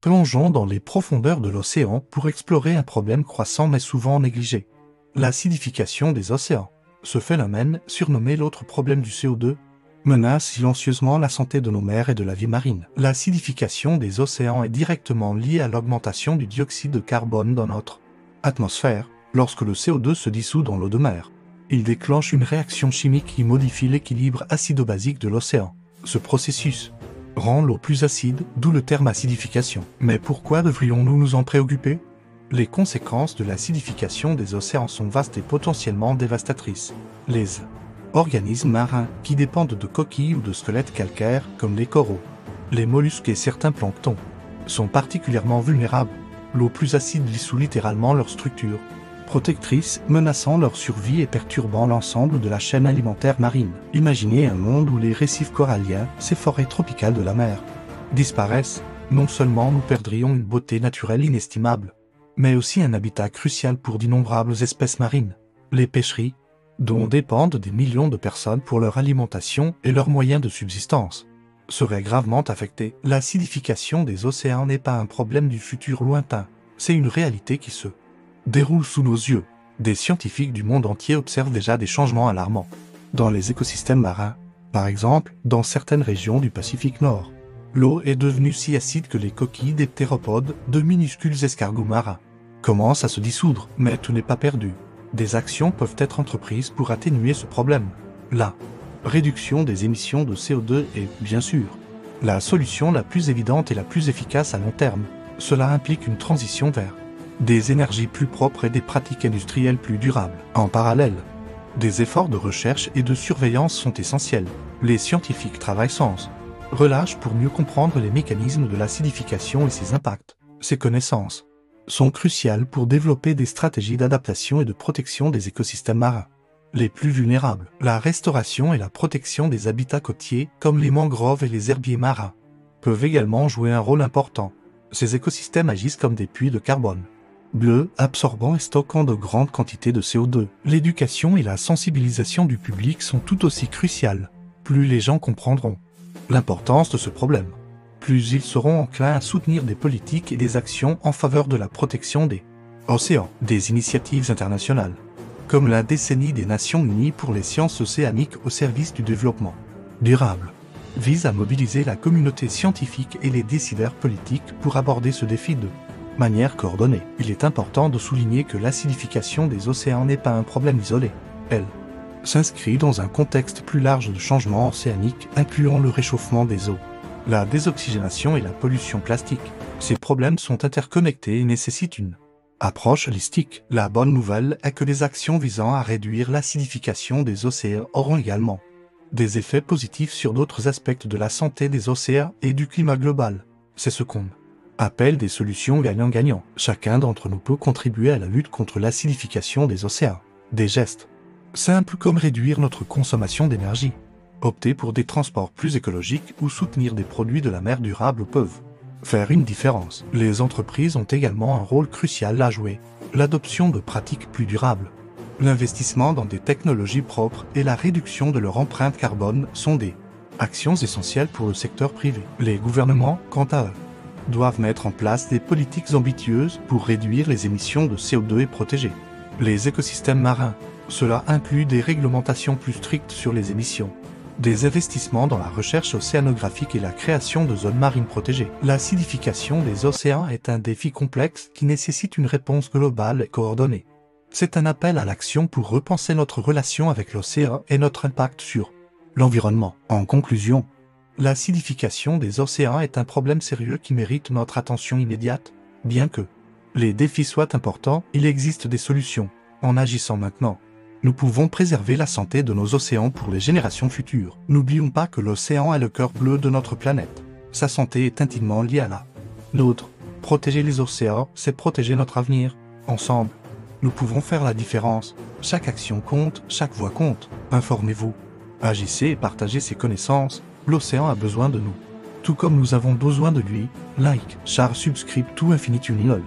Plongeons dans les profondeurs de l'océan pour explorer un problème croissant mais souvent négligé. L'acidification des océans. Ce phénomène, surnommé l'autre problème du CO2, menace silencieusement la santé de nos mers et de la vie marine. L'acidification des océans est directement liée à l'augmentation du dioxyde de carbone dans notre atmosphère, lorsque le CO2 se dissout dans l'eau de mer. Il déclenche une réaction chimique qui modifie l'équilibre acido-basique de l'océan. Ce processus rend l'eau plus acide, d'où le terme acidification. Mais pourquoi devrions-nous nous en préoccuper? Les conséquences de l'acidification des océans sont vastes et potentiellement dévastatrices. Les organismes marins, qui dépendent de coquilles ou de squelettes calcaires, comme les coraux, les mollusques et certains planctons, sont particulièrement vulnérables. L'eau plus acide dissout littéralement leur structure protectrice, menaçant leur survie et perturbant l'ensemble de la chaîne alimentaire marine. Imaginez un monde où les récifs coralliens, ces forêts tropicales de la mer, disparaissent. Non seulement nous perdrions une beauté naturelle inestimable, mais aussi un habitat crucial pour d'innombrables espèces marines. Les pêcheries, dont dépendent des millions de personnes pour leur alimentation et leurs moyens de subsistance, seraient gravement affectées. L'acidification des océans n'est pas un problème du futur lointain, c'est une réalité qui se déroule sous nos yeux. Des scientifiques du monde entier observent déjà des changements alarmants dans les écosystèmes marins. Par exemple, dans certaines régions du Pacifique Nord, l'eau est devenue si acide que les coquilles des ptéropodes, de minuscules escargots marins, commencent à se dissoudre. Mais tout n'est pas perdu. Des actions peuvent être entreprises pour atténuer ce problème. La réduction des émissions de CO2 est, bien sûr, la solution la plus évidente et la plus efficace à long terme. Cela implique une transition vers des énergies plus propres et des pratiques industrielles plus durables. En parallèle, des efforts de recherche et de surveillance sont essentiels. Les scientifiques travaillent sans relâche pour mieux comprendre les mécanismes de l'acidification et ses impacts. Ces connaissances sont cruciales pour développer des stratégies d'adaptation et de protection des écosystèmes marins les plus vulnérables. La restauration et la protection des habitats côtiers, comme les mangroves et les herbiers marins, peuvent également jouer un rôle important. Ces écosystèmes agissent comme des puits de carbone bleu, absorbant et stockant de grandes quantités de CO2. L'éducation et la sensibilisation du public sont tout aussi cruciales. Plus les gens comprendront l'importance de ce problème, plus ils seront enclins à soutenir des politiques et des actions en faveur de la protection des océans. Des initiatives internationales, comme la décennie des Nations Unies pour les sciences océaniques au service du développement durable, visent à mobiliser la communauté scientifique et les décideurs politiques pour aborder ce défi de manière coordonnée. Il est important de souligner que l'acidification des océans n'est pas un problème isolé. Elle s'inscrit dans un contexte plus large de changements océaniques incluant le réchauffement des eaux, la désoxygénation et la pollution plastique. Ces problèmes sont interconnectés et nécessitent une approche holistique. La bonne nouvelle est que les actions visant à réduire l'acidification des océans auront également des effets positifs sur d'autres aspects de la santé des océans et du climat global. C'est ce qu'on appelle des solutions gagnant-gagnant. Chacun d'entre nous peut contribuer à la lutte contre l'acidification des océans. Des gestes simples comme réduire notre consommation d'énergie, opter pour des transports plus écologiques ou soutenir des produits de la mer durables peuvent faire une différence. Les entreprises ont également un rôle crucial à jouer. L'adoption de pratiques plus durables, l'investissement dans des technologies propres et la réduction de leur empreinte carbone sont des actions essentielles pour le secteur privé. Les gouvernements, quant à eux, doivent mettre en place des politiques ambitieuses pour réduire les émissions de CO2 et protéger les écosystèmes marins. Cela inclut des réglementations plus strictes sur les émissions, des investissements dans la recherche océanographique et la création de zones marines protégées. L'acidification des océans est un défi complexe qui nécessite une réponse globale et coordonnée. C'est un appel à l'action pour repenser notre relation avec l'océan et notre impact sur l'environnement. En conclusion, l'acidification des océans est un problème sérieux qui mérite notre attention immédiate. Bien que les défis soient importants, il existe des solutions. En agissant maintenant, nous pouvons préserver la santé de nos océans pour les générations futures. N'oublions pas que l'océan est le cœur bleu de notre planète. Sa santé est intimement liée à la nôtre. Protéger les océans, c'est protéger notre avenir. Ensemble, nous pouvons faire la différence. Chaque action compte, chaque voix compte. Informez-vous, agissez et partagez ces connaissances. L'océan a besoin de nous, tout comme nous avons besoin de lui. Like, share, subscribe to Infinite Unilol.